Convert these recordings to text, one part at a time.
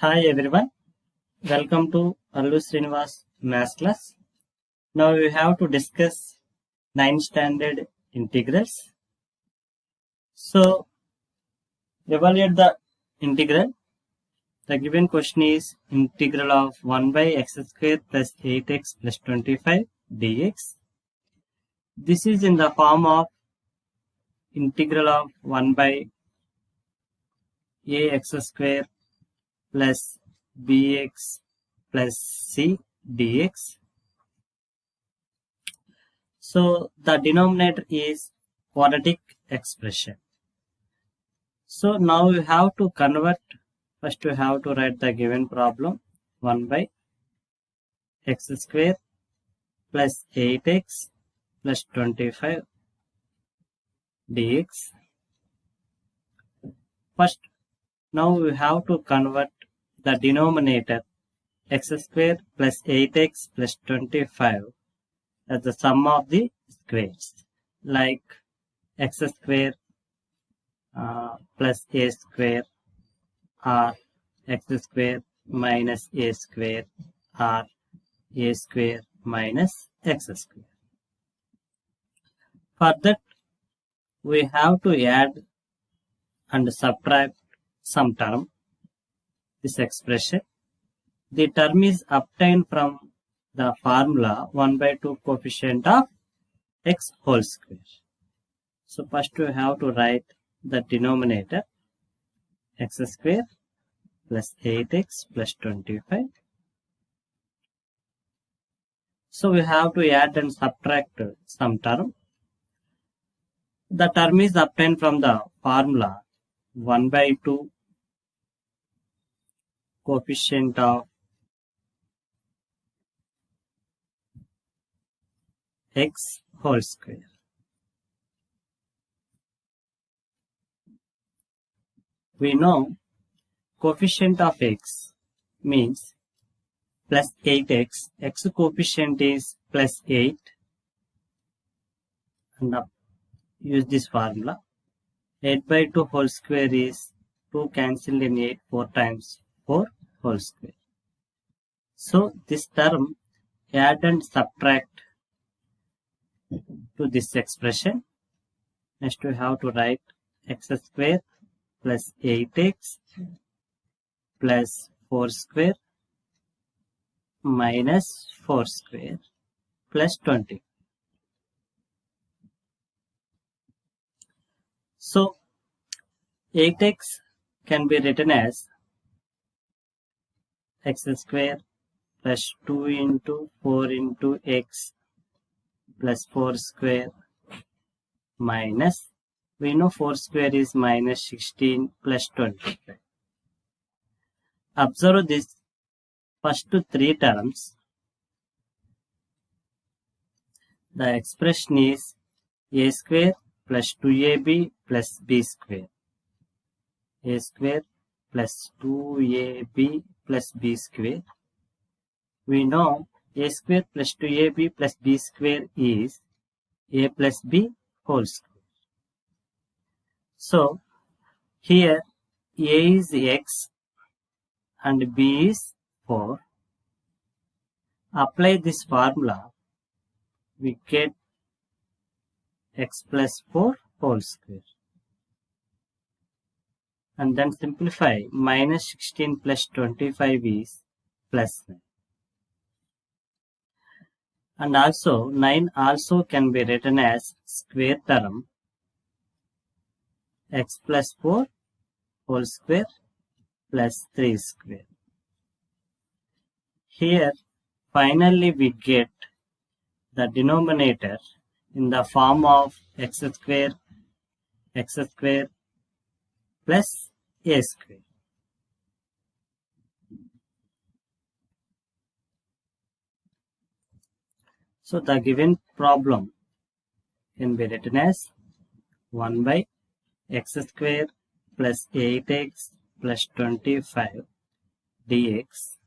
Hi everyone, welcome to Allu Srinivas Maths class. Now we have to discuss 9th standard integrals. So evaluate the integral. The given question is integral of 1 by x square plus 8x plus 25 dx. This is in the form of integral of 1 by ax square plus bx plus c dx. So the denominator is quadratic expression. So now we have to convert. First we have to write the given problem 1 by x square plus 8x plus 25 dx. First, now we have to convert the denominator x square plus 8x plus 25 as the sum of the squares, like x square plus a square or x square minus a square or a square minus x square. For that, we have to add and subtract some term, this expression. The term is obtained from the formula 1 by 2 coefficient of x whole square. So first we have to write the denominator x square plus 8x plus 25. So we have to add and subtract some term. The term is obtained from the formula 1 by 2 coefficient of x whole square. We know coefficient of x means plus 8x, x coefficient is plus 8, and use this formula. 8 by 2 whole square is 2 cancelled in 8 4 times 4 whole square. So this term add and subtract to this expression. Next we have to write x square plus 8x plus 4 square minus 4 square plus 20. So 8x can be written as x square plus 2 into 4 into x plus 4 square minus, we know 4 square is minus 16 plus 25. Observe this first 3 terms. The expression is a square plus 2ab plus b square. A square plus 2ab plus b square. We know a square plus 2ab plus b square is a plus b whole square. So here a is x and b is 4. Apply this formula, we get x plus 4 whole square. And then simplify, minus 16 plus 25 is plus 9. And also 9 also can be written as square term x plus 4 whole square plus 3 square. Here finally we get the denominator in the form of x square plus a square. So the given problem can be written as 1 by x square plus 8x plus 25 dx.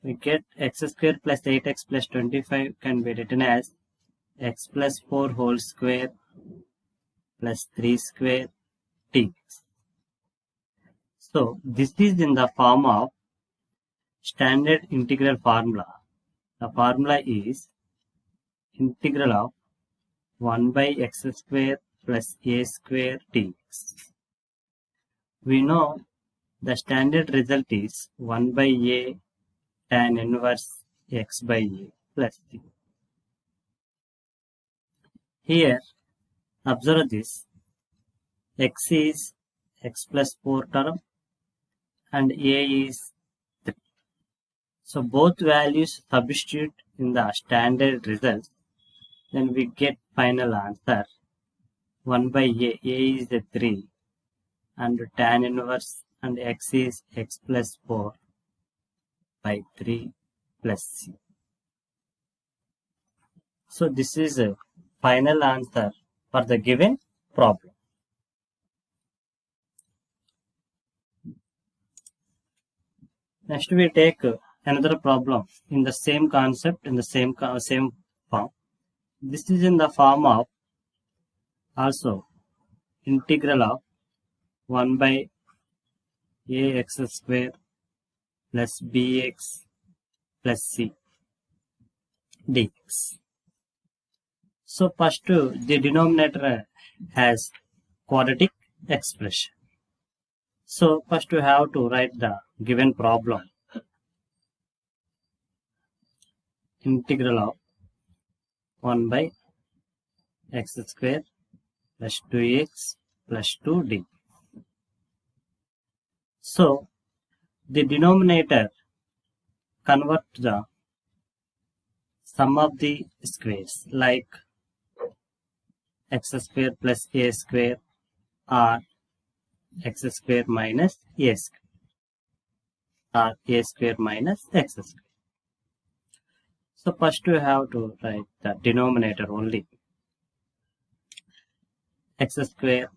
We get x square plus 8x plus 25 can be written as x plus 4 whole square plus 3 square dx. So this is in the form of standard integral formula. The formula is integral of 1 by x square plus a square dx. We know the standard result is 1 by a tan inverse x by a plus c. Here, observe this. X is x plus 4 term and a is 3. So both values substitute in the standard result. Then we get final answer 1 by a. A is a 3 and tan inverse and x is x plus 4 by 3 plus c. So this is a final answer for the given problem. Next we take another problem in the same concept, in the same form. This is in the form of also integral of 1 by ax square plus bx plus c dx. So first the denominator has quadratic expression. So first we have to write the given problem. Integral of 1 by x square plus 2x plus 2d. So the denominator convert the sum of the squares like x square plus a square or x square minus a square or a square minus x square. So first we have to write the denominator only. X square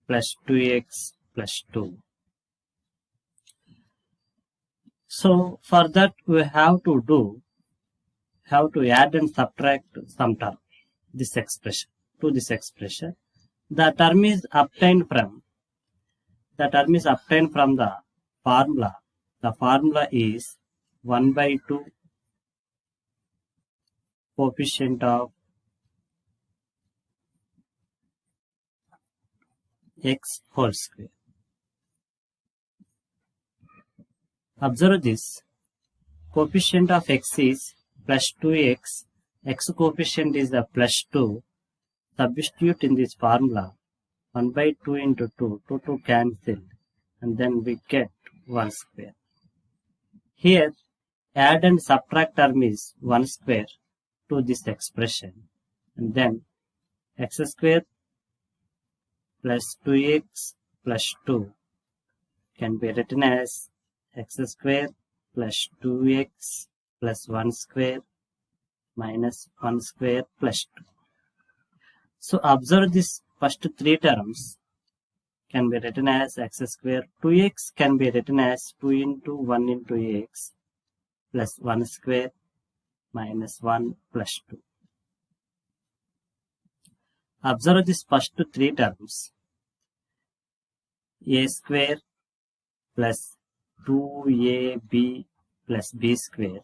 plus 2x plus 2. So for that we have to add and subtract some term this expression to this expression. The term is obtained from the formula. The formula is 1 by 2 coefficient of x whole square. Observe this. Coefficient of x is plus 2x. X coefficient is the plus 2. Substitute in this formula 1 by 2 into 2. 2 cancel and then we get 1 square. Here add and subtract term is 1 square to this expression and then x square plus 2x plus 2 can be written as x square plus 2x plus 1 square minus 1 square plus 2. So observe this first three terms can be written as x square. 2x can be written as 2 into 1 into x plus 1 square minus 1 plus 2. Observe this first three terms. A square plus 2ab plus b square.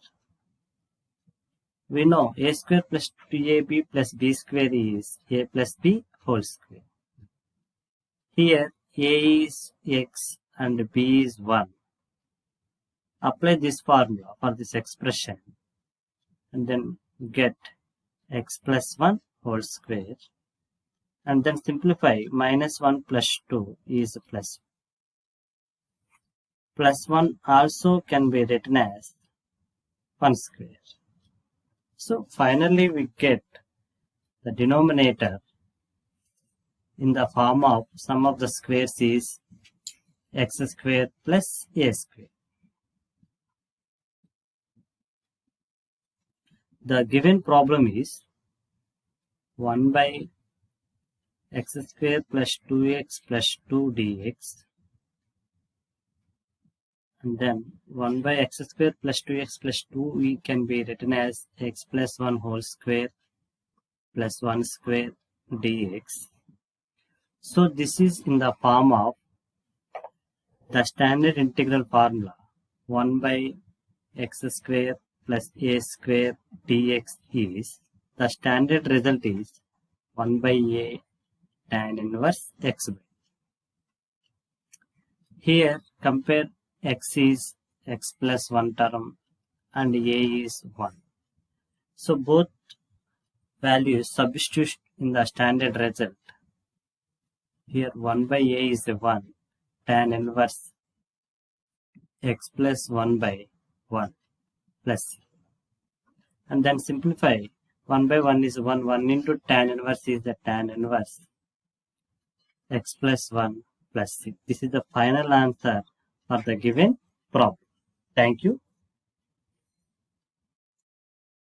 We know a square plus 2ab plus b square is a plus b whole square. Here a is x and b is 1. Apply this formula for this expression and then get x plus 1 whole square and then simplify minus 1 plus 2 is plus. Plus 1 also can be written as 1 square. So finally we get the denominator in the form of sum of the squares is x square plus a square. The given problem is 1 by x square plus 2x plus 2 dx and then 1 by x square plus 2x plus 2 can be written as x plus 1 whole square plus 1 square dx. So this is in the form of The standard integral formula 1 by x square plus a square dx is, the standard result is 1 by a tan inverse x by. Here compare x is x plus 1 term and a is 1. So both values substitute in the standard result. Here 1 by a is 1, tan inverse x plus 1 by 1 plus c. And then simplify, 1 by 1 is 1, 1 into tan inverse is the tan inverse x plus 1 plus c. This is the final answer for the given problem. Thank you.